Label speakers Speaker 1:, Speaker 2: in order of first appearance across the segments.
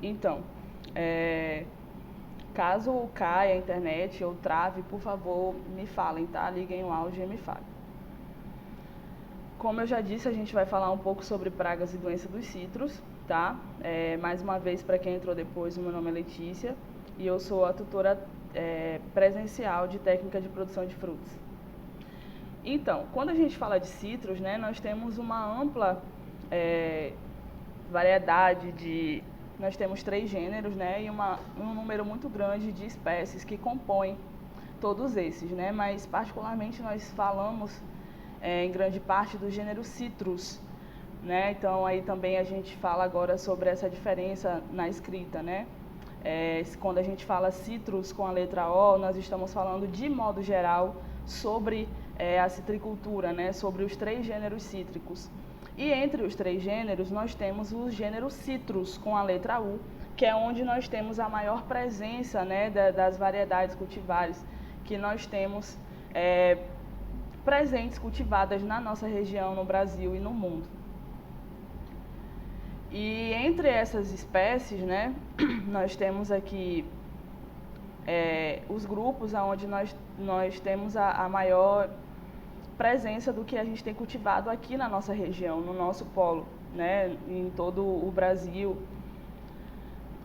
Speaker 1: Então, caso caia a internet ou trave, por favor, me falem, tá? Liguem o áudio e me falem. Como eu já disse, a gente vai falar um pouco sobre pragas e doenças dos citros, tá? Mais uma vez, para quem entrou depois, o meu nome é Letícia e eu sou a tutora presencial de técnica de produção de frutas. Então, quando a gente fala de citros, né, nós temos uma ampla variedade de... Nós temos 3 gêneros, né, e um número muito grande de espécies que compõem todos esses, né, mas particularmente nós falamos em grande parte do gênero Citrus, né, então aí também a gente fala agora sobre essa diferença na escrita, né. Quando a gente fala Citrus com a letra O, nós estamos falando de modo geral sobre a citricultura, né, sobre os 3 gêneros cítricos. E entre os 3 gêneros, nós temos o gênero Citrus, com a letra U, que é onde nós temos a maior presença, né, das variedades cultivares que nós temos presentes, cultivadas na nossa região, no Brasil e no mundo. E entre essas espécies, né, nós temos aqui os grupos onde nós temos a maior presença do que a gente tem cultivado aqui na nossa região, no nosso polo, né, em todo o Brasil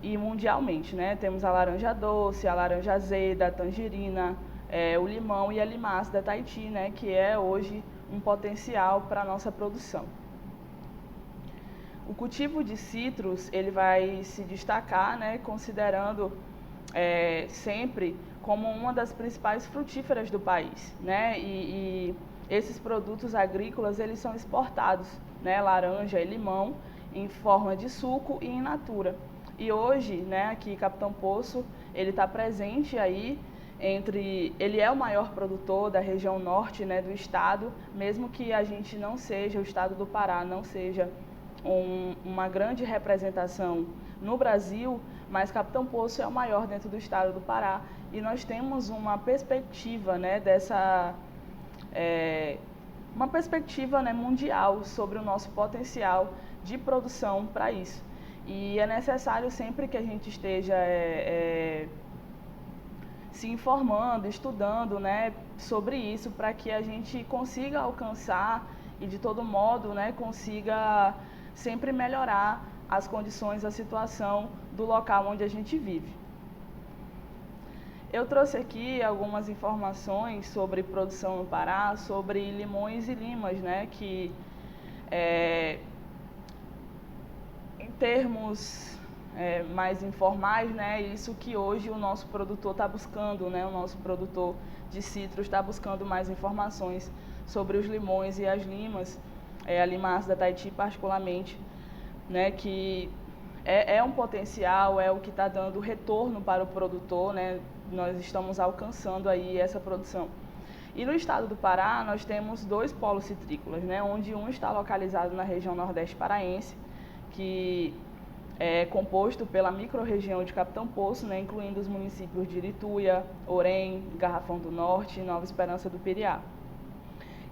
Speaker 1: e mundialmente, né. Temos a laranja doce, a laranja azeda, a tangerina, o limão e a limaça da Tahiti, né, que é hoje um potencial para a nossa produção. O cultivo de citros, ele vai se destacar, né, considerando sempre como uma das principais frutíferas do país, né, e esses produtos agrícolas, eles são exportados, né, laranja e limão, em forma de suco e in natura. E hoje, né, aqui Capitão Poço, ele está presente aí ele é o maior produtor da região norte, né, do estado, mesmo que a gente não seja, o estado do Pará não seja uma grande representação no Brasil, mas Capitão Poço é o maior dentro do estado do Pará e nós temos uma perspectiva, né, uma perspectiva, né, mundial sobre o nosso potencial de produção para isso. E é necessário sempre que a gente esteja se informando, estudando, né, sobre isso, para que a gente consiga alcançar e de todo modo, né, consiga sempre melhorar as condições, a situação do local onde a gente vive. Eu trouxe aqui algumas informações sobre produção no Pará, sobre limões e limas, né, que em termos mais informais, né, isso que hoje o nosso produtor está buscando, né, o nosso produtor de citros está buscando mais informações sobre os limões e as limas, a limaça da Tahiti particularmente, né, que é um potencial, é o que está dando retorno para o produtor, né, nós estamos alcançando aí essa produção. E no estado do Pará, nós temos 2 polos citrícolas, né, onde um está localizado na região nordeste paraense, que é composto pela microrregião de Capitão Poço, né, incluindo os municípios de Irituia, Orém, Garrafão do Norte e Nova Esperança do Piriá.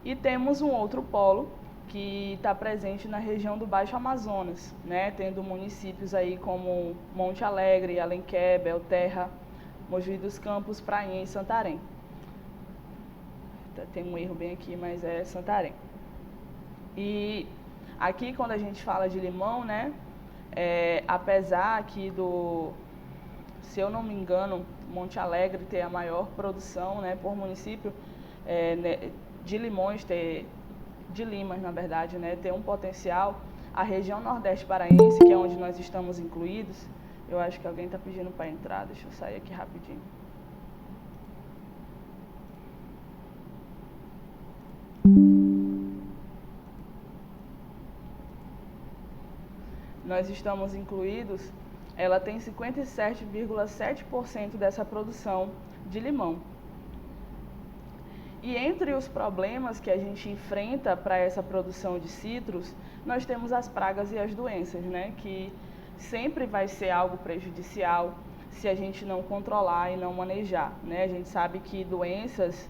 Speaker 1: E temos um outro polo que está presente na região do Baixo Amazonas, né, tendo municípios aí como Monte Alegre, Alenquer, Belterra, Mogi dos Campos, Prainha e Santarém. Tem um erro bem aqui, mas é Santarém. E aqui, quando a gente fala de limão, né, apesar aqui se eu não me engano, Monte Alegre ter a maior produção, né, por município de limões, de limas, na verdade, né, ter um potencial, a região nordeste paraense, que é onde nós estamos incluídos, eu acho que alguém está pedindo para entrar, deixa eu sair aqui rapidinho. Nós estamos incluídos, ela tem 57,7% dessa produção de limão. E entre os problemas que a gente enfrenta para essa produção de citros, nós temos as pragas e as doenças, né, que sempre vai ser algo prejudicial se a gente não controlar e não manejar, né? A gente sabe que doenças,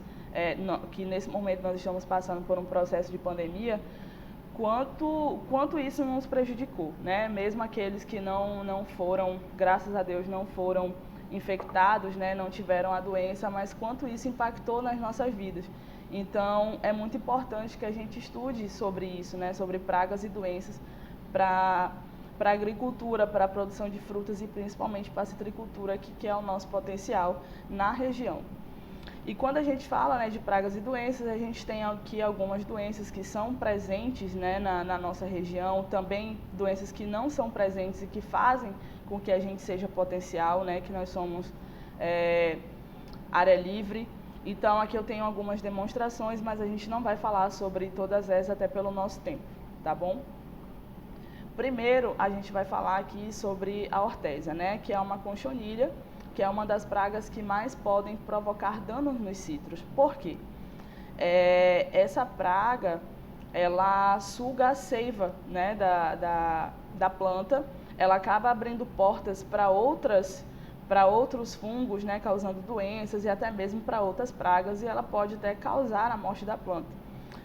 Speaker 1: que nesse momento nós estamos passando por um processo de pandemia, quanto isso nos prejudicou, né? Mesmo aqueles que não foram, graças a Deus, não foram infectados, né? Não tiveram a doença, mas quanto isso impactou nas nossas vidas. Então, é muito importante que a gente estude sobre isso, né? Sobre pragas e doenças para a agricultura, para a produção de frutas e principalmente para a citricultura, que é o nosso potencial na região. E quando a gente fala, né, de pragas e doenças, a gente tem aqui algumas doenças que são presentes, né, na nossa região, também doenças que não são presentes e que fazem com que a gente seja potencial, né, que nós somos área livre. Então aqui eu tenho algumas demonstrações, mas a gente não vai falar sobre todas essas até pelo nosso tempo, tá bom? Primeiro a gente vai falar aqui sobre a hortésia, né, que é uma conchonilha, que é uma das pragas que mais podem provocar danos nos citros. Por quê? Essa praga, ela suga a seiva, né, da planta, ela acaba abrindo portas para outros fungos, né, causando doenças e até mesmo para outras pragas, e ela pode até causar a morte da planta.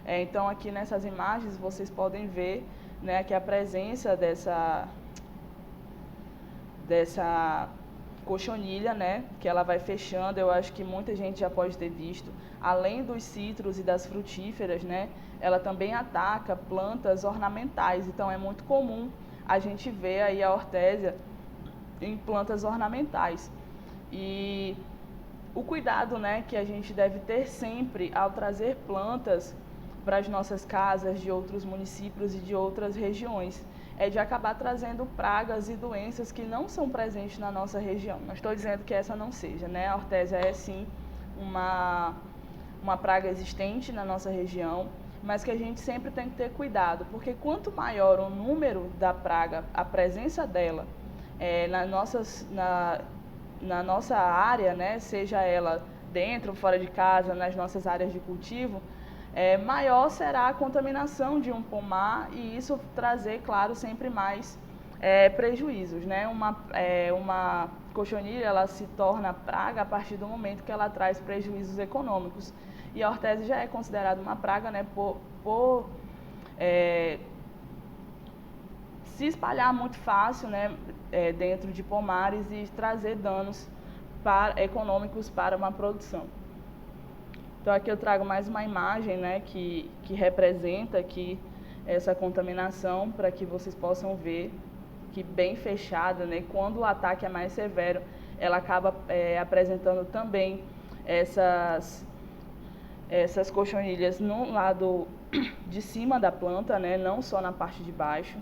Speaker 1: Então aqui nessas imagens vocês podem ver, né, que a presença dessa cochonilha, né, que ela vai fechando, eu acho que muita gente já pode ter visto. Além dos citros e das frutíferas, né, ela também ataca plantas ornamentais, então é muito comum a gente ver aí a hortésia em plantas ornamentais. E o cuidado, né, que a gente deve ter sempre ao trazer plantas para as nossas casas de outros municípios e de outras regiões, é de acabar trazendo pragas e doenças que não são presentes na nossa região. Não estou dizendo que essa não seja, né? A hortésia é sim uma praga existente na nossa região, mas que a gente sempre tem que ter cuidado, porque quanto maior o número da praga, a presença dela na nossa área, né? Seja ela dentro ou fora de casa, nas nossas áreas de cultivo, maior será a contaminação de um pomar e isso trazer, claro, sempre mais prejuízos, né? Uma cochonilha, ela se torna praga a partir do momento que ela traz prejuízos econômicos. E a hortésia já é considerada uma praga, né, por se espalhar muito fácil, né, dentro de pomares e trazer danos econômicos para uma produção. Então aqui eu trago mais uma imagem, né, que representa aqui essa contaminação para que vocês possam ver que bem fechada, né, quando o ataque é mais severo, ela acaba apresentando também essas cochonilhas no lado de cima da planta, né, não só na parte de baixo.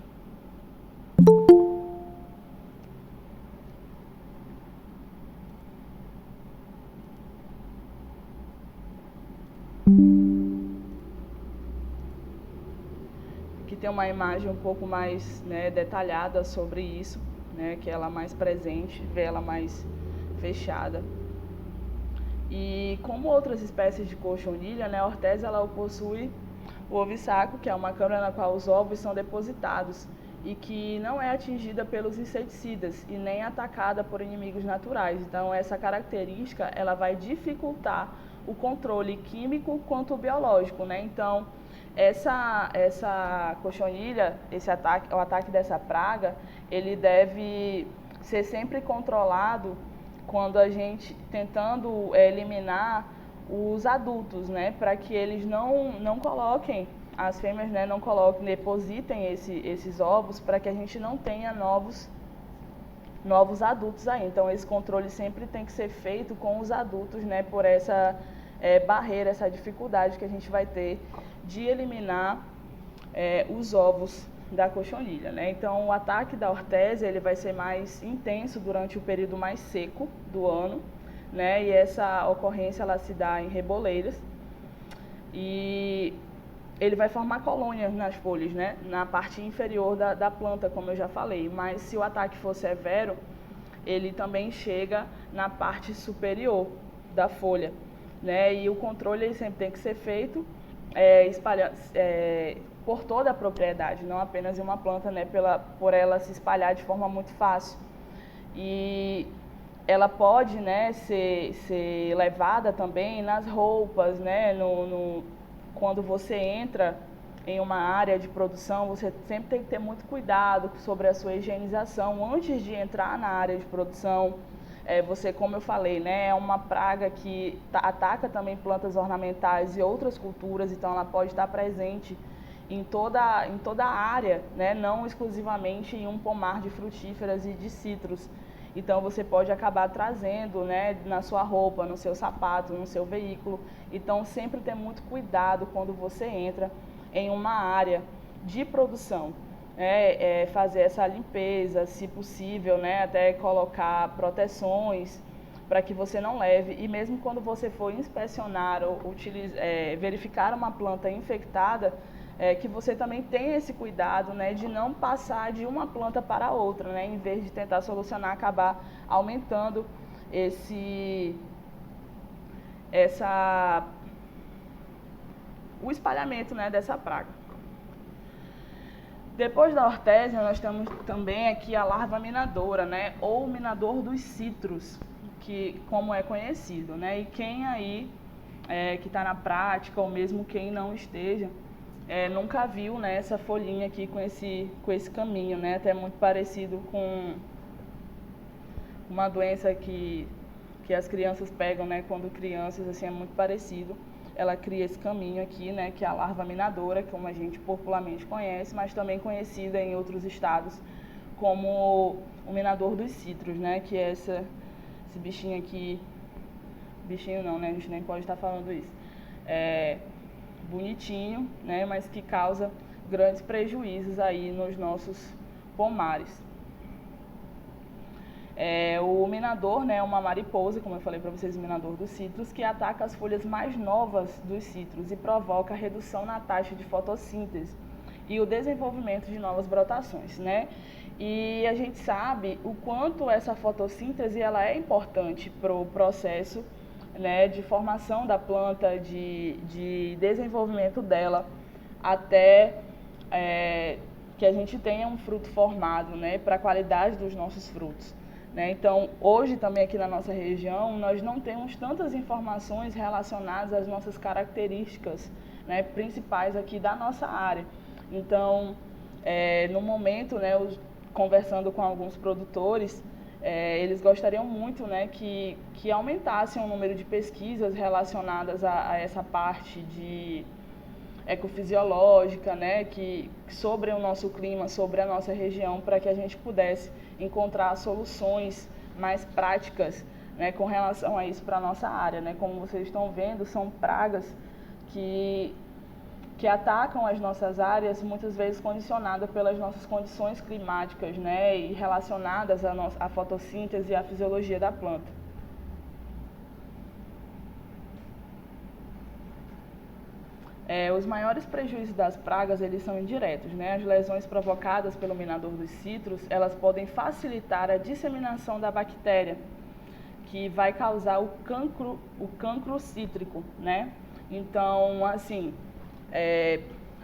Speaker 1: Aqui tem uma imagem um pouco mais, né, detalhada sobre isso, né, que ela mais presente, vê ela mais fechada. E como outras espécies de cochonilha, né, a hortésia ela possui o ovissaco, que é uma câmara na qual os ovos são depositados e que não é atingida pelos inseticidas e nem atacada por inimigos naturais. Então essa característica ela vai dificultar o controle químico quanto biológico, né? Então essa cochonilha, o ataque dessa praga, ele deve ser sempre controlado quando a gente tentando eliminar os adultos, né, para que eles não coloquem, as fêmeas, né, não coloquem, depositem esses ovos, para que a gente não tenha novos adultos aí. Então esse controle sempre tem que ser feito com os adultos, né, por essa barreira, essa dificuldade que a gente vai ter de eliminar os ovos da cochonilha, né? Então o ataque da hortésia ele vai ser mais intenso durante o período mais seco do ano, né? E essa ocorrência ela se dá em reboleiras e ele vai formar colônias nas folhas, né? Na parte inferior da planta, como eu já falei. Mas se o ataque for severo, ele também chega na parte superior da folha, né? E o controle ele sempre tem que ser feito por toda a propriedade, não apenas em uma planta, né, por ela se espalhar de forma muito fácil. E ela pode, né, ser levada também nas roupas, né, quando você entra em uma área de produção, você sempre tem que ter muito cuidado sobre a sua higienização antes de entrar na área de produção. Você, como eu falei, né, é uma praga que ataca também plantas ornamentais e outras culturas, então ela pode estar presente em toda a área, né, não exclusivamente em um pomar de frutíferas e de citros. Então você pode acabar trazendo, né, na sua roupa, no seu sapato, no seu veículo. Então sempre ter muito cuidado quando você entra em uma área de produção. Fazer essa limpeza, se possível, né, até colocar proteções para que você não leve. E mesmo quando você for inspecionar ou verificar uma planta infectada, que você também tenha esse cuidado, né, de não passar de uma planta para outra, né, em vez de tentar solucionar, acabar aumentando o espalhamento, né, dessa praga. Depois da hortésia, nós temos também aqui a larva minadora, né, ou minador dos citros, que como é conhecido, né, e quem aí que está na prática, ou mesmo quem não esteja, nunca viu, né, essa folhinha aqui com esse caminho, né, até muito parecido com uma doença que as crianças pegam, né, quando crianças, assim, é muito parecido. Ela cria esse caminho aqui, né, que é a larva minadora, como a gente popularmente conhece, mas também conhecida em outros estados como o minador dos citros, né, que é esse bichinho aqui, bichinho não, né, a gente nem pode estar falando isso, bonitinho, né, mas que causa grandes prejuízos aí nos nossos pomares. O minador, né, é uma mariposa, como eu falei para vocês, o minador dos citros, que ataca as folhas mais novas dos citros e provoca redução na taxa de fotossíntese e o desenvolvimento de novas brotações, né? E a gente sabe o quanto essa fotossíntese ela é importante para o processo, né, de formação da planta, de desenvolvimento dela, até que a gente tenha um fruto formado, né, para a qualidade dos nossos frutos. Então, hoje também aqui na nossa região, nós não temos tantas informações relacionadas às nossas características, né, principais aqui da nossa área. Então, no momento, né, conversando com alguns produtores, eles gostariam muito, né, que aumentassem o número de pesquisas relacionadas a essa parte de ecofisiológica, né, sobre o nosso clima, sobre a nossa região, para que a gente pudesse encontrar soluções mais práticas, né, com relação a isso para a nossa área, né. Como vocês estão vendo, são pragas que atacam as nossas áreas, muitas vezes condicionadas pelas nossas condições climáticas, né, e relacionadas à fotossíntese e à fisiologia da planta. Os maiores prejuízos das pragas, eles são indiretos, né? As lesões provocadas pelo minador dos citros, elas podem facilitar a disseminação da bactéria, que vai causar o cancro cítrico, né? Então, assim,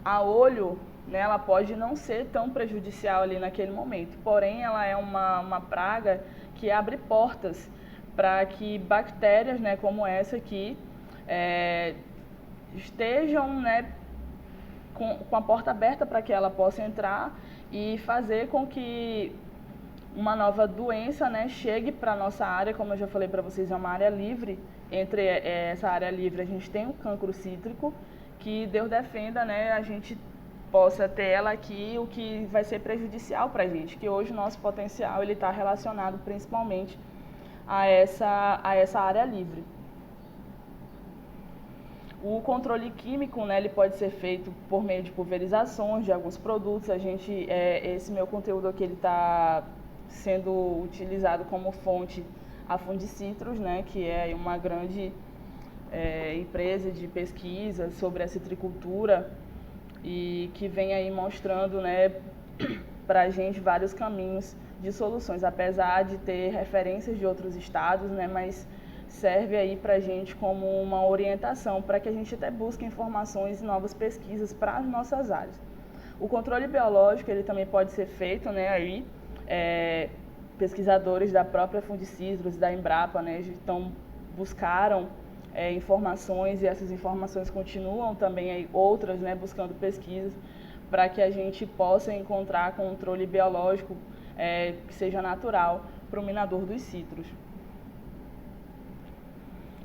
Speaker 1: a olho, né, ela pode não ser tão prejudicial ali naquele momento, porém ela é uma praga que abre portas para que bactérias, né, como essa aqui, estejam, né, com a porta aberta para que ela possa entrar e fazer com que uma nova doença, né, chegue para a nossa área. Como eu já falei para vocês, é uma área livre. Entre essa área livre a gente tem o cancro cítrico, que Deus defenda, né, a gente possa ter ela aqui, o que vai ser prejudicial para a gente, que hoje o nosso potencial ele está relacionado principalmente a essa área livre. O controle químico, né, ele pode ser feito por meio de pulverizações de alguns produtos. Esse meu conteúdo aqui está sendo utilizado como fonte a Fundicitrus, né, que é uma grande empresa de pesquisa sobre a citricultura e que vem aí mostrando, né, para a gente vários caminhos de soluções, apesar de ter referências de outros estados, né, mas serve aí para a gente como uma orientação para que a gente até busque informações e novas pesquisas para as nossas áreas. O controle biológico ele também pode ser feito, né, aí pesquisadores da própria Fundicitrus, da Embrapa, né, buscaram informações, e essas informações continuam também aí outras, né, buscando pesquisas para que a gente possa encontrar controle biológico que seja natural para o minador dos citros.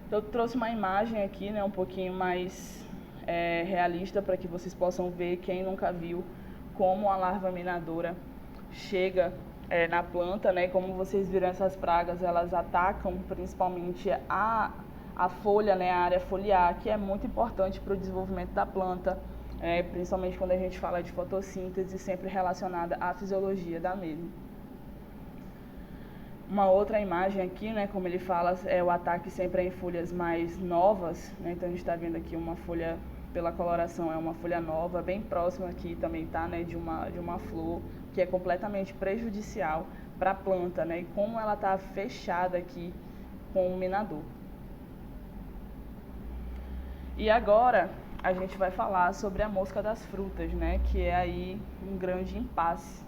Speaker 1: Então, eu trouxe uma imagem aqui, né, um pouquinho mais realista, para que vocês possam ver, quem nunca viu, como a larva minadora chega na planta, né? Como vocês viram, essas pragas, elas atacam principalmente a folha, né, a área foliar, que é muito importante para o desenvolvimento da planta, principalmente quando a gente fala de fotossíntese, sempre relacionada à fisiologia da mesma. Uma outra imagem aqui, né, como ele fala, o ataque sempre é em folhas mais novas, né? Então a gente está vendo aqui uma folha, pela coloração, é uma folha nova, bem próxima aqui também tá, né, de uma flor, que é completamente prejudicial para a planta, né, e como ela está fechada aqui com o minador. E agora a gente vai falar sobre a mosca das frutas, né, que é aí um grande impasse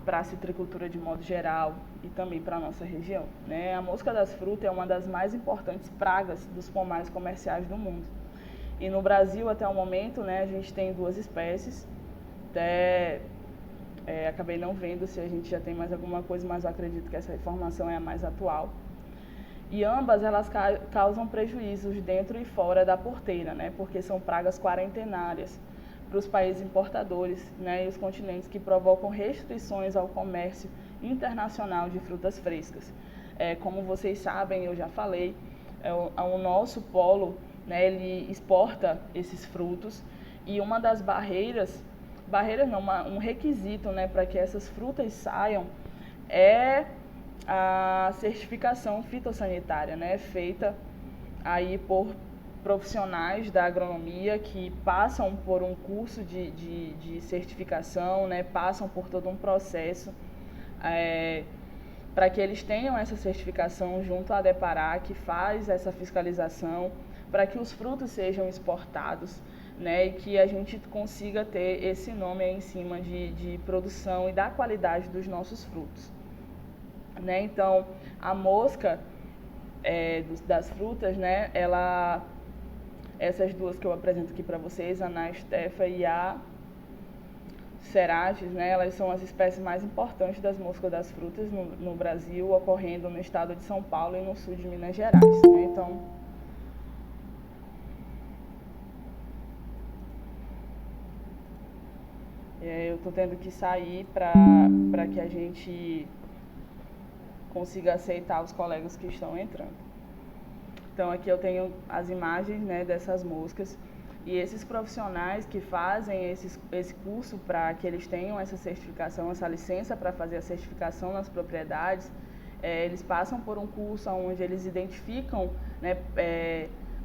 Speaker 1: para a citricultura de modo geral e também para a nossa região, né? A mosca das frutas é uma das mais importantes pragas dos pomares comerciais do mundo. E no Brasil, até o momento, né, a gente tem 2 espécies. Acabei não vendo se a gente já tem mais alguma coisa, mas eu acredito que essa informação é a mais atual. E ambas elas causam prejuízos dentro e fora da porteira, né, porque são pragas quarentenárias para os países importadores, né, e os continentes, que provocam restrições ao comércio internacional de frutas frescas. Como vocês sabem, eu já falei, o nosso polo, né, ele exporta esses frutos, e uma das um requisito, né, para que essas frutas saiam é a certificação fitossanitária, né, feita aí por profissionais da agronomia que passam por um curso de certificação, né, passam por todo um processo para que eles tenham essa certificação junto à Depará, que faz essa fiscalização para que os frutos sejam exportados, né, e que a gente consiga ter esse nome aí em cima de produção e da qualidade dos nossos frutos, né? Então, a mosca das frutas, né, essas 2 que eu apresento aqui para vocês, a Anastefa e a Ceratis, né, elas são as espécies mais importantes das moscas das frutas no Brasil, ocorrendo no estado de São Paulo e no sul de Minas Gerais, né? Então, eu estou tendo que sair para que a gente consiga aceitar os colegas que estão entrando. Então, aqui eu tenho as imagens, né, dessas moscas, e esses profissionais que fazem esse curso para que eles tenham essa certificação, essa licença para fazer a certificação nas propriedades, eles passam por um curso onde eles identificam, né,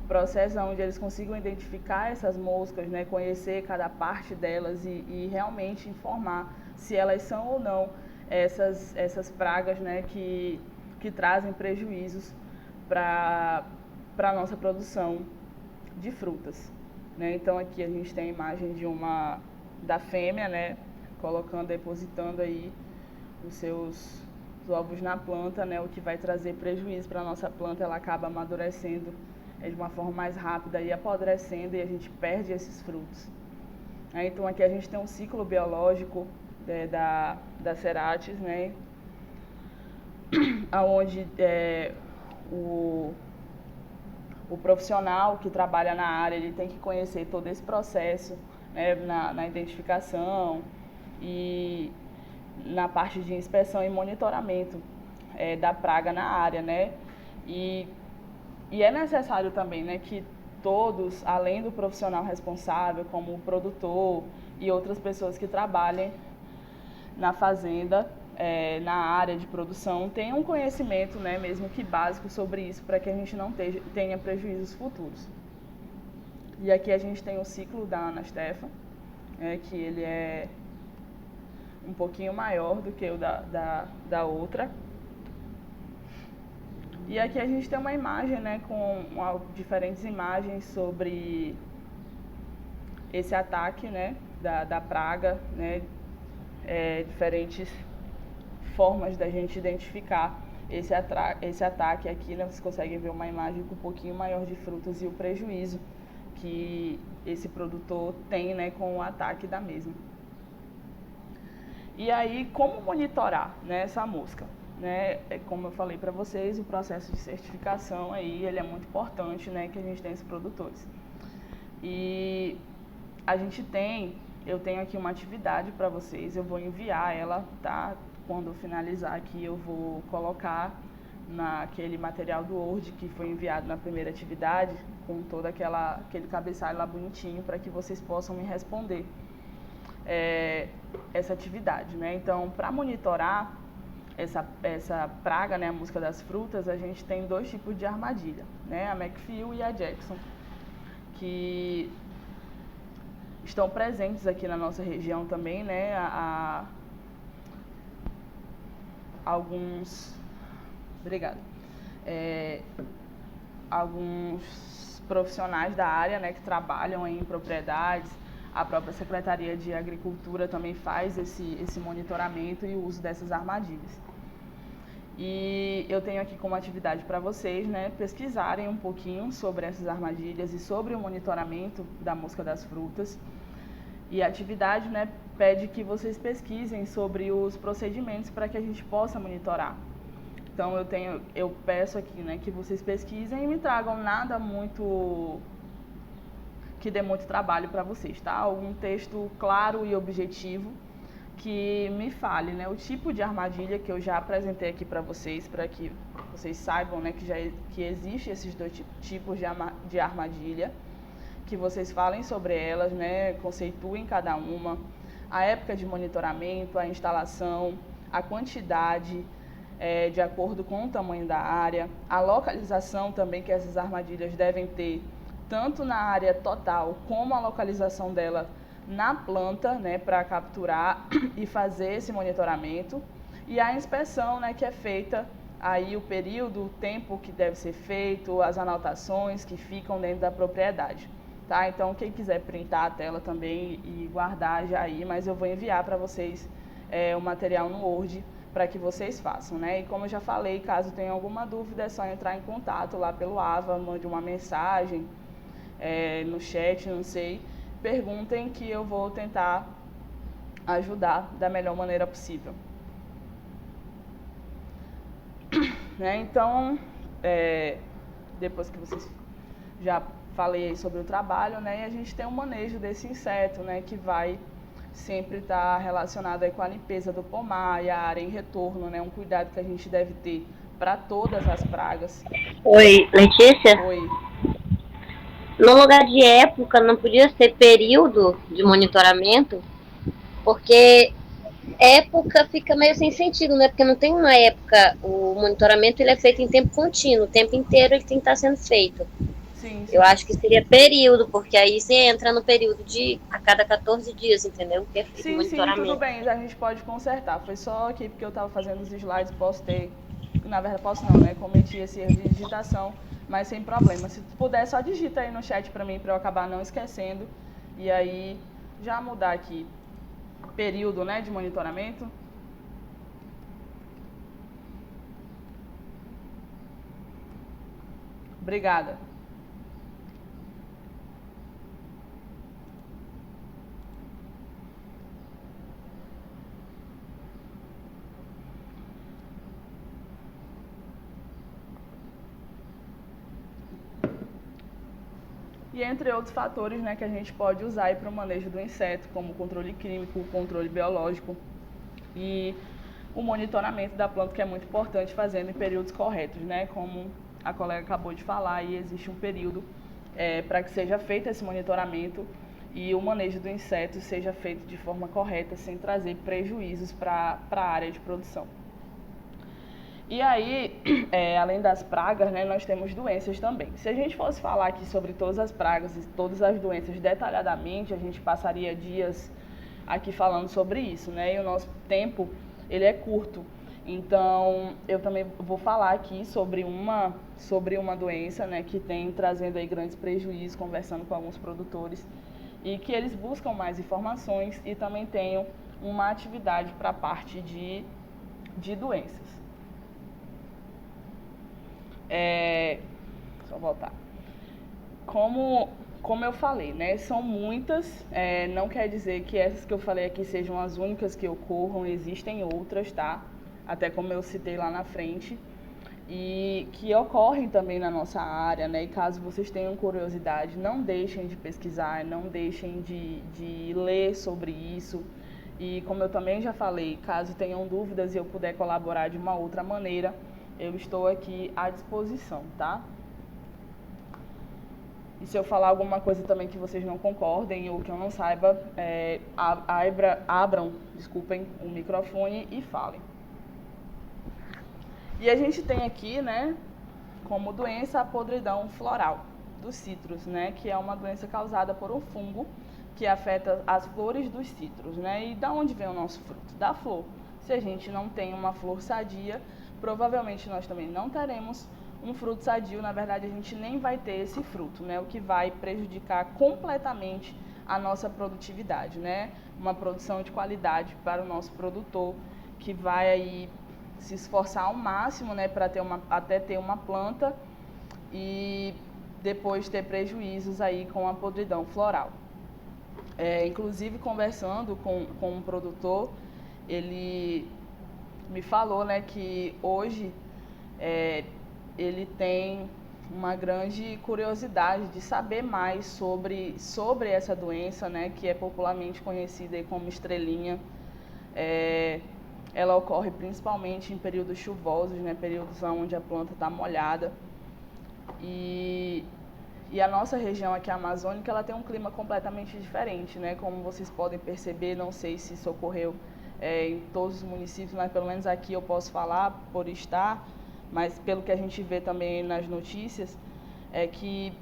Speaker 1: processos onde eles consigam identificar essas moscas, né, conhecer cada parte delas e realmente informar se elas são ou não essas pragas, né, que trazem prejuízos para a nossa produção de frutas, né? Então aqui a gente tem a imagem da fêmea, né, depositando aí os seus ovos na planta, né, o que vai trazer prejuízo para a nossa planta. Ela acaba amadurecendo de uma forma mais rápida e apodrecendo, e a gente perde esses frutos. Então aqui a gente tem um ciclo biológico da Ceratis, né, onde o profissional que trabalha na área, ele tem que conhecer todo esse processo, né, na identificação e na parte de inspeção e monitoramento da praga na área, né? E é necessário também, né, que todos, além do profissional responsável, como o produtor e outras pessoas que trabalhem na fazenda, na área de produção, tenham um conhecimento, né, mesmo que básico, sobre isso, para que a gente não tenha prejuízos futuros. E aqui a gente tem o ciclo da Anastefa, que ele é um pouquinho maior do que o da outra. E aqui a gente tem uma imagem, né, com diferentes imagens sobre esse ataque, né, da praga, né, diferentes formas da gente identificar esse ataque aqui, né, vocês conseguem ver uma imagem com um pouquinho maior de frutas e o prejuízo que esse produtor tem, né, com o ataque da mesma. E aí, como monitorar, né, essa mosca? Né? Como eu falei para vocês, o processo de certificação aí, ele é muito importante, né, que a gente tem esses produtores. E eu tenho aqui uma atividade para vocês, eu vou enviar ela, tá? Quando eu finalizar aqui, eu vou colocar naquele material do Word que foi enviado na primeira atividade, com todo aquele cabeçalho lá bonitinho, para que vocês possam me responder essa atividade, né? Então, para monitorar essa praga, né, a mosca das frutas, a gente tem 2 tipos de armadilha, né? A Macphail e a Jackson, que estão presentes aqui na nossa região também, né? Alguns profissionais da área, né, que trabalham em propriedades, a própria Secretaria de Agricultura também faz esse monitoramento e o uso dessas armadilhas. E eu tenho aqui como atividade para vocês, né, pesquisarem um pouquinho sobre essas armadilhas e sobre o monitoramento da mosca das frutas. E a atividade, né, pede que vocês pesquisem sobre os procedimentos para que a gente possa monitorar. Então eu peço aqui, né, que vocês pesquisem e me tragam nada muito que dê muito trabalho para vocês, tá? Algum texto claro e objetivo que me fale, né, o tipo de armadilha que eu já apresentei aqui para que vocês saibam, né, que existe esses 2 tipos de armadilha, que vocês falem sobre elas, né, conceituem cada uma, a época de monitoramento, a instalação, a quantidade, de acordo com o tamanho da área, a localização também que essas armadilhas devem ter, tanto na área total como a localização dela na planta, né, para capturar e fazer esse monitoramento, e a inspeção, né, que é feita aí o período, o tempo que deve ser feito, as anotações que ficam dentro da propriedade, tá? Então, quem quiser printar a tela também e guardar já aí, mas eu vou enviar para vocês o material no Word para que vocês façam, né? E como eu já falei, caso tenha alguma dúvida, é só entrar em contato lá pelo AVA, mande uma mensagem, no chat, não sei, perguntem que eu vou tentar ajudar da melhor maneira possível. Né? Então, depois que vocês já falei aí sobre o trabalho, né, e a gente tem um manejo desse inseto, né, que vai sempre estar relacionado aí com a limpeza do pomar e a área em retorno, né, um cuidado que a gente deve ter para todas as pragas.
Speaker 2: Oi, Letícia?
Speaker 1: Oi.
Speaker 2: No lugar de época, não podia ser período de monitoramento, porque época fica meio sem sentido, né? Porque não tem uma época, o monitoramento ele é feito em tempo contínuo, o tempo inteiro ele tem que estar sendo feito.
Speaker 1: Sim, sim.
Speaker 2: Eu acho que seria período, porque aí você entra no período de a cada 14 dias, entendeu? Que é feito
Speaker 1: Sim,
Speaker 2: monitoramento.
Speaker 1: tudo bem, a gente pode consertar. Foi só aqui porque eu estava fazendo os slides, posso ter, na verdade posso não, né? Cometi esse erro de digitação, mas sem problema. Se puder, só digita aí no chat para mim, para eu acabar não esquecendo. E aí, já mudar aqui, período, né, de monitoramento. Obrigada. E entre outros fatores, né, que a gente pode usar para o manejo do inseto, como o controle químico, o controle biológico e o monitoramento da planta, que é muito importante, fazendo em períodos corretos, né, como a colega acabou de falar, e existe um período para que seja feito esse monitoramento e o manejo do inseto seja feito de forma correta, sem trazer prejuízos para a área de produção. E aí, além das pragas, né, nós temos doenças também. Se a gente fosse falar aqui sobre todas as pragas e todas as doenças detalhadamente, a gente passaria dias aqui falando sobre isso, né? E o nosso tempo, ele é curto. Então, eu também vou falar aqui sobre uma doença, né, que tem trazendo aí grandes prejuízos, conversando com alguns produtores, e que eles buscam mais informações e também tenham uma atividade para a parte de doenças. Só voltar. Como eu falei, né, são muitas, não quer dizer que essas que eu falei aqui sejam as únicas que ocorram, existem outras, tá? Até como eu citei lá na frente, e que ocorrem também na nossa área, né? E caso vocês tenham curiosidade, não deixem de pesquisar, não deixem de ler sobre isso. E como eu também já falei, caso tenham dúvidas e eu puder colaborar de uma outra maneira, eu estou aqui à disposição, tá? E se eu falar alguma coisa também que vocês não concordem ou que eu não saiba, abram, desculpem, o microfone e falem. E a gente tem aqui, né, como doença a podridão floral dos citros, né, que é uma doença causada por um fungo que afeta as flores dos citros, né? E da onde vem o nosso fruto? Da flor. Se a gente não tem uma flor sadia, provavelmente nós também não teremos um fruto sadio. Na verdade, a gente nem vai ter esse fruto, né? O que vai prejudicar completamente a nossa produtividade, né? Uma produção de qualidade para o nosso produtor, que vai aí se esforçar ao máximo, né, para até ter uma planta e depois ter prejuízos aí com a podridão floral. Inclusive, conversando com um produtor, ele me falou, né, que hoje ele tem uma grande curiosidade de saber mais sobre essa doença, né, que é popularmente conhecida aí como estrelinha. Ela ocorre principalmente em períodos chuvosos, né, períodos onde a planta está molhada. E a nossa região aqui amazônica, ela tem um clima completamente diferente, né? Como vocês podem perceber, não sei se isso ocorreu em todos os municípios, mas pelo menos aqui eu posso falar por estar, mas pelo que a gente vê também nas notícias, é que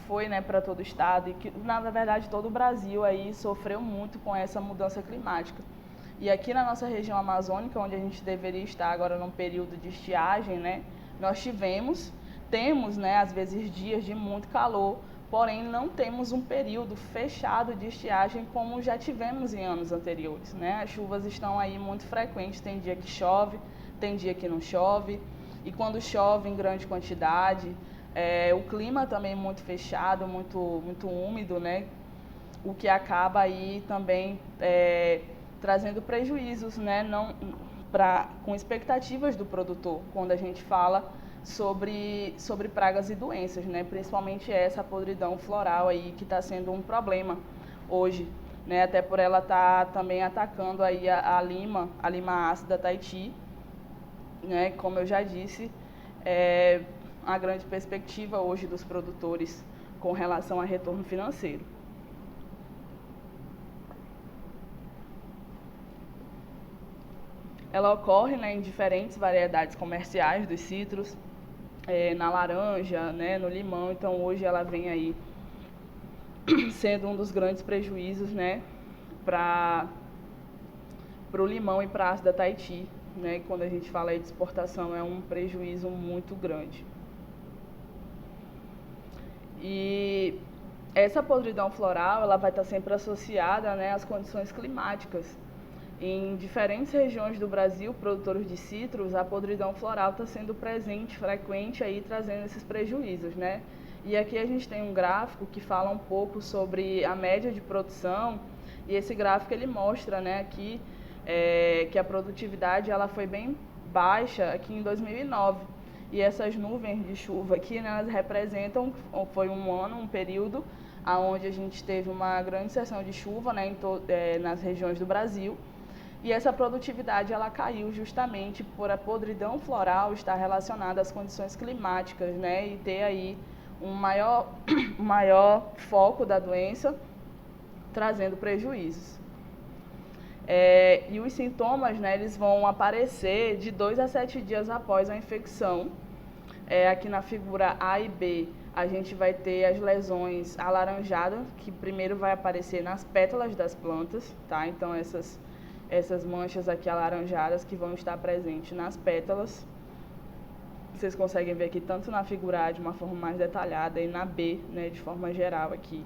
Speaker 1: foi, né, para todo o estado e que, na verdade, todo o Brasil aí sofreu muito com essa mudança climática. E aqui na nossa região amazônica, onde a gente deveria estar agora num período de estiagem, né, nós temos, né, às vezes dias de muito calor, porém não temos um período fechado de estiagem como já tivemos em anos anteriores, né? As chuvas estão aí muito frequentes, tem dia que chove, tem dia que não chove, e quando chove em grande quantidade, o clima também muito fechado, muito úmido, né? O que acaba aí também trazendo prejuízos, né? Com expectativas do produtor, quando a gente fala sobre pragas e doenças, né? Principalmente essa podridão floral aí que está sendo um problema hoje, né? Até por ela estar também atacando aí a lima ácida Tahiti, né? Como eu já disse, a grande perspectiva hoje dos produtores com relação a retorno financeiro. Ela ocorre, né, em diferentes variedades comerciais dos citros, na laranja, né, no limão. Então hoje ela vem aí sendo um dos grandes prejuízos, né, para o limão e para a ácida Tahiti, né? E quando a gente fala aí de exportação é um prejuízo muito grande. E essa podridão floral ela vai estar sempre associada, né, às condições climáticas. Em diferentes regiões do Brasil, produtores de citros, a podridão floral está sendo presente, frequente, aí, trazendo esses prejuízos, né? E aqui a gente tem um gráfico que fala um pouco sobre a média de produção, e esse gráfico ele mostra, né, aqui, que a produtividade ela foi bem baixa aqui em 2009. E essas nuvens de chuva aqui, né, elas representam, foi um período, onde a gente teve uma grande seção de chuva, né, nas regiões do Brasil. E essa produtividade ela caiu justamente por a podridão floral estar relacionada às condições climáticas, né, e ter aí um maior foco da doença, trazendo prejuízos. E os sintomas, né, eles vão aparecer de 2 a 7 dias após a infecção. Aqui na figura A e B, a gente vai ter as lesões alaranjadas, que primeiro vai aparecer nas pétalas das plantas, tá? Então essas manchas aqui alaranjadas que vão estar presentes nas pétalas. Vocês conseguem ver aqui tanto na figura A de uma forma mais detalhada e na B, né, de forma geral aqui.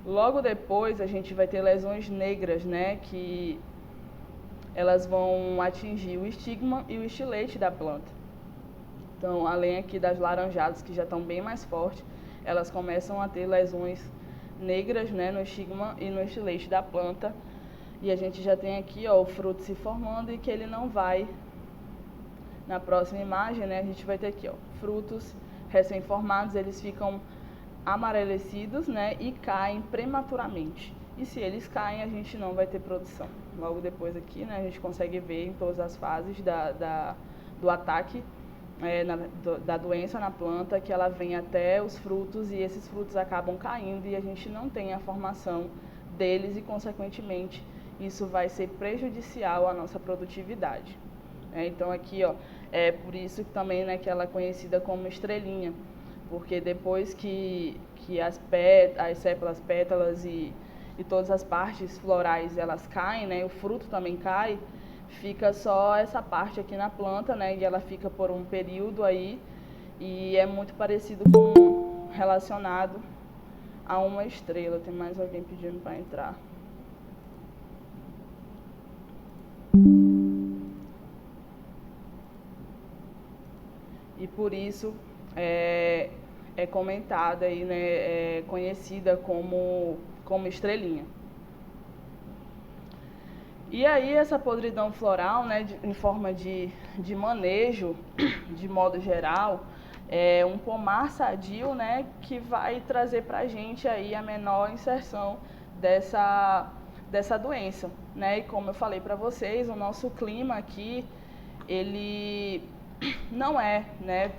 Speaker 1: Logo depois a gente vai ter lesões negras, né, que elas vão atingir o estigma e o estilete da planta. Então, além aqui das laranjadas, que já estão bem mais fortes, elas começam a ter lesões negras, né, no estigma e no estilete da planta. E a gente já tem aqui, ó, o fruto se formando e que ele não vai... Na próxima imagem, né, a gente vai ter aqui, ó, frutos recém-formados, eles ficam amarelecidos, né, e caem prematuramente. E se eles caem, a gente não vai ter produção. Logo depois aqui, né, a gente consegue ver em todas as fases do ataque da doença na planta, que ela vem até os frutos e esses frutos acabam caindo e a gente não tem a formação deles e, consequentemente, isso vai ser prejudicial à nossa produtividade. Então aqui, ó, é por isso que também, né, que ela é conhecida como estrelinha, porque depois que as sépalas, pétalas e todas as partes florais elas caem, né, o fruto também cai, fica só essa parte aqui na planta, né, e ela fica por um período aí, e é muito parecido com, relacionado a uma estrela. Tem mais alguém pedindo para entrar. E por isso é comentada aí, né, é conhecida como estrelinha. E aí essa podridão floral, né, em forma de manejo, de modo geral, é um pomar sadio, né, que vai trazer para a gente aí a menor inserção dessa doença, né? E como eu falei para vocês, o nosso clima aqui, ele não é, né,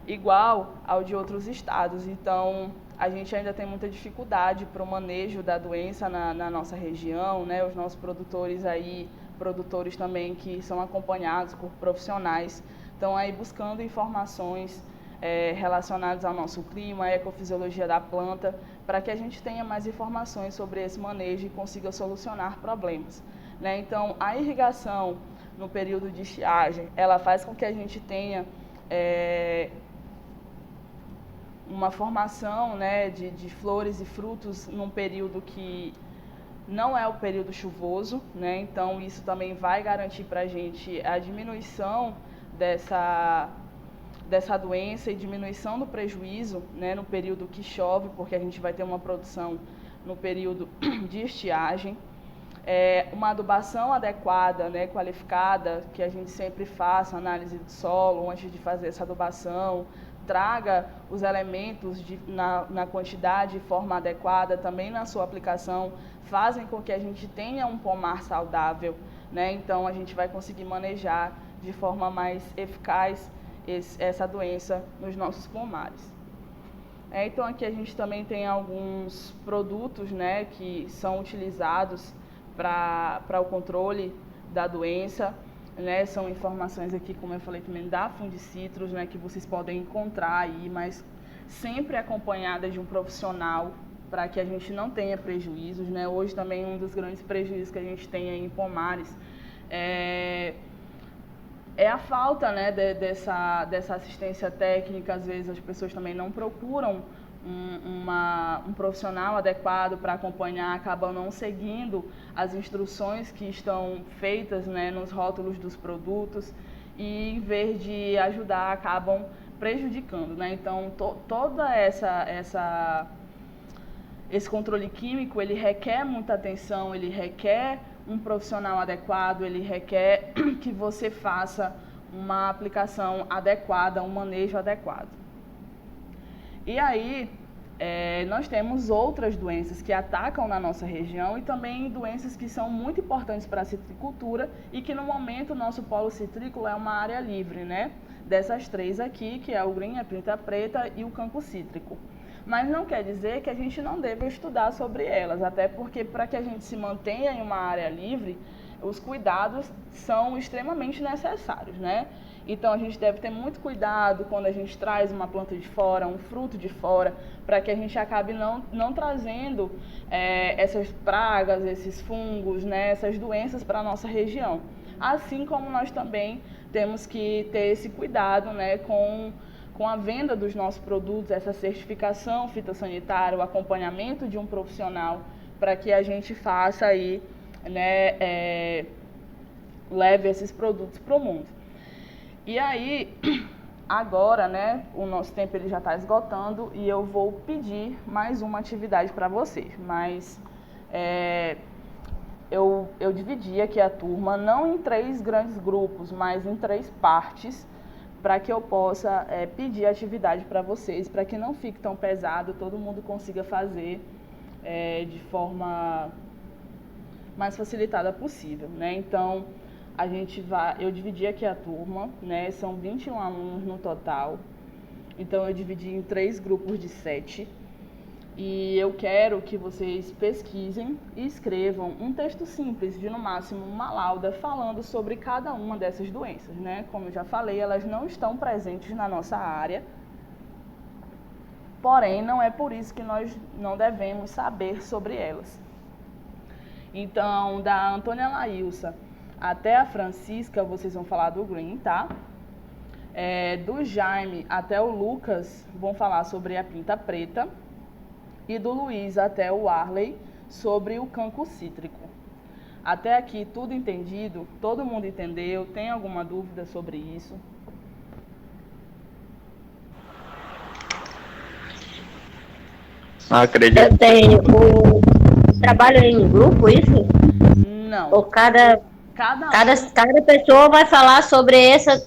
Speaker 1: igual ao de outros estados. Então, a gente ainda tem muita dificuldade para o manejo da doença na nossa região, né? Os nossos produtores aí, produtores também que são acompanhados por profissionais, estão aí buscando informações relacionadas ao nosso clima, à ecofisiologia da planta, para que a gente tenha mais informações sobre esse manejo e consiga solucionar problemas, né? Então, a irrigação no período de estiagem, ela faz com que a gente tenha uma formação, né, de flores e frutos num período que não é o período chuvoso, né? Então isso também vai garantir para a gente a diminuição dessa doença e diminuição do prejuízo, né, no período que chove, porque a gente vai ter uma produção no período de estiagem. Uma adubação adequada, né, qualificada, que a gente sempre faça análise do solo antes de fazer essa adubação, traga os elementos na quantidade e forma adequada, também na sua aplicação, fazem com que a gente tenha um pomar saudável, né? Então a gente vai conseguir manejar de forma mais eficaz essa doença nos nossos pomares. Então aqui a gente também tem alguns produtos, né, que são utilizados para o controle da doença, né? São informações aqui, como eu falei também, da Fundicitrus, né, que vocês podem encontrar aí, mas sempre acompanhada de um profissional, para que a gente não tenha prejuízos, né? Hoje também um dos grandes prejuízos que a gente tem aí em pomares é a falta, né, dessa assistência técnica. Às vezes as pessoas também não procuram um profissional adequado para acompanhar, acabam não seguindo as instruções que estão feitas, né, nos rótulos dos produtos, e em vez de ajudar, acabam prejudicando, né? Então, toda esse controle químico, ele requer muita atenção, ele requer um profissional adequado, ele requer que você faça uma aplicação adequada, um manejo adequado. E aí, nós temos outras doenças que atacam na nossa região e também doenças que são muito importantes para a citricultura e que no momento o nosso polo citrícola é uma área livre, né? Dessas três aqui, que é o green, a pinta preta e o campo cítrico. Mas não quer dizer que a gente não deva estudar sobre elas, até porque para que a gente se mantenha em uma área livre, os cuidados são extremamente necessários, né? Então a gente deve ter muito cuidado quando a gente traz uma planta de fora, um fruto de fora, para que a gente acabe não trazendo essas pragas, esses fungos, né, essas doenças para a nossa região. Assim como nós também temos que ter esse cuidado, né, com a venda dos nossos produtos, essa certificação fitossanitária, o acompanhamento de um profissional, para que a gente faça aí, né, leve esses produtos para o mundo. E aí, agora, né, o nosso tempo ele já está esgotando e eu vou pedir mais uma atividade para vocês, mas eu dividi aqui a turma não em 3 grandes grupos, mas em 3 partes, para que eu possa pedir atividade para vocês, para que não fique tão pesado, todo mundo consiga fazer de forma mais facilitada possível, né? Então, eu dividi aqui a turma, né? São 21 alunos no total, então eu dividi em 3 grupos de 7. E eu quero que vocês pesquisem e escrevam um texto simples, de no máximo uma lauda, falando sobre cada uma dessas doenças, né? Como eu já falei, elas não estão presentes na nossa área, porém, não é por isso que nós não devemos saber sobre elas. Então, da Antônia Laílsa até a Francisca, vocês vão falar do Green, tá? Do Jaime até o Lucas, vão falar sobre a pinta preta. E do Luiz até o Arley, sobre o cancro cítrico. Até aqui, tudo entendido? Todo mundo entendeu? Tem alguma dúvida sobre isso?
Speaker 3: Acredito.
Speaker 2: Eu tenho o trabalho em grupo, isso?
Speaker 1: Não.
Speaker 2: Ou cada pessoa vai falar sobre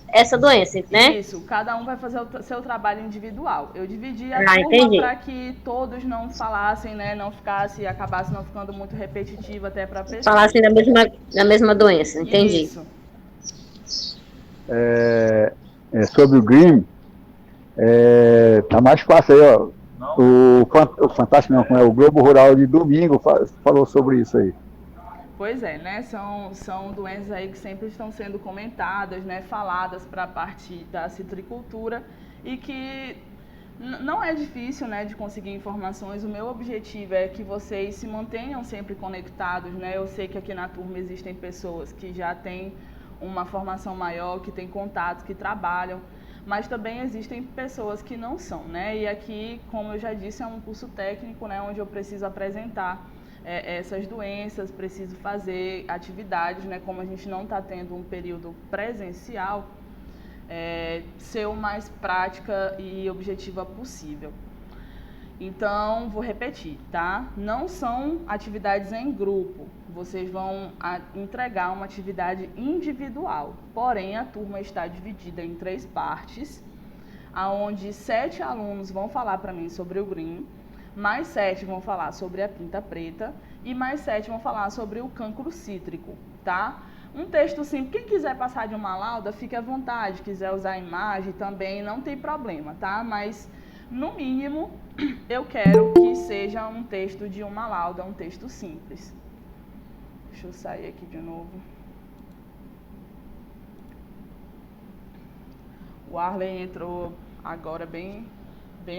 Speaker 2: essa doença, né?
Speaker 1: Isso, cada um vai fazer o seu trabalho individual. Eu dividi a
Speaker 2: entendi.
Speaker 1: turma para que todos não falassem, né? Não acabasse não ficando muito repetitivo até para a pessoa.
Speaker 2: Falassem da mesma doença, entendi.
Speaker 1: Isso.
Speaker 4: Sobre o Green, tá mais fácil aí, ó. O Fantástico não, o Globo Rural de domingo falou sobre isso aí.
Speaker 1: Pois é, né? São doenças aí que sempre estão sendo comentadas, né? Faladas para a parte da citricultura e que não é difícil, né, de conseguir informações. O meu objetivo é que vocês se mantenham sempre conectados, né? Eu sei que aqui na turma existem pessoas que já têm uma formação maior, que têm contatos, que trabalham, mas também existem pessoas que não são, né? E aqui, como eu já disse, é um curso técnico, né, onde eu preciso apresentar essas doenças, preciso fazer atividades, né? Como a gente não está tendo um período presencial, ser o mais prática e objetiva possível. Então, vou repetir, tá? Não são atividades em grupo, vocês vão entregar uma atividade individual, porém a turma está dividida em 3 partes, onde 7 alunos vão falar para mim sobre o Green, mais 7 vão falar sobre a pinta preta e mais 7 vão falar sobre o cancro cítrico, tá? Um texto simples, quem quiser passar de uma lauda, fique à vontade, quiser usar imagem também, não tem problema, tá? Mas, no mínimo, eu quero que seja um texto de uma lauda, um texto simples. Deixa eu sair aqui de novo. O Arley entrou agora bem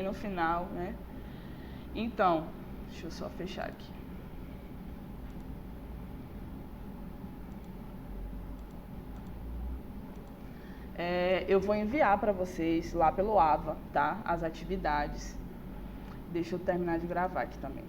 Speaker 1: no final, né? Então, deixa eu só fechar aqui. Eu vou enviar para vocês lá pelo AVA, tá? As atividades. Deixa eu terminar de gravar aqui também.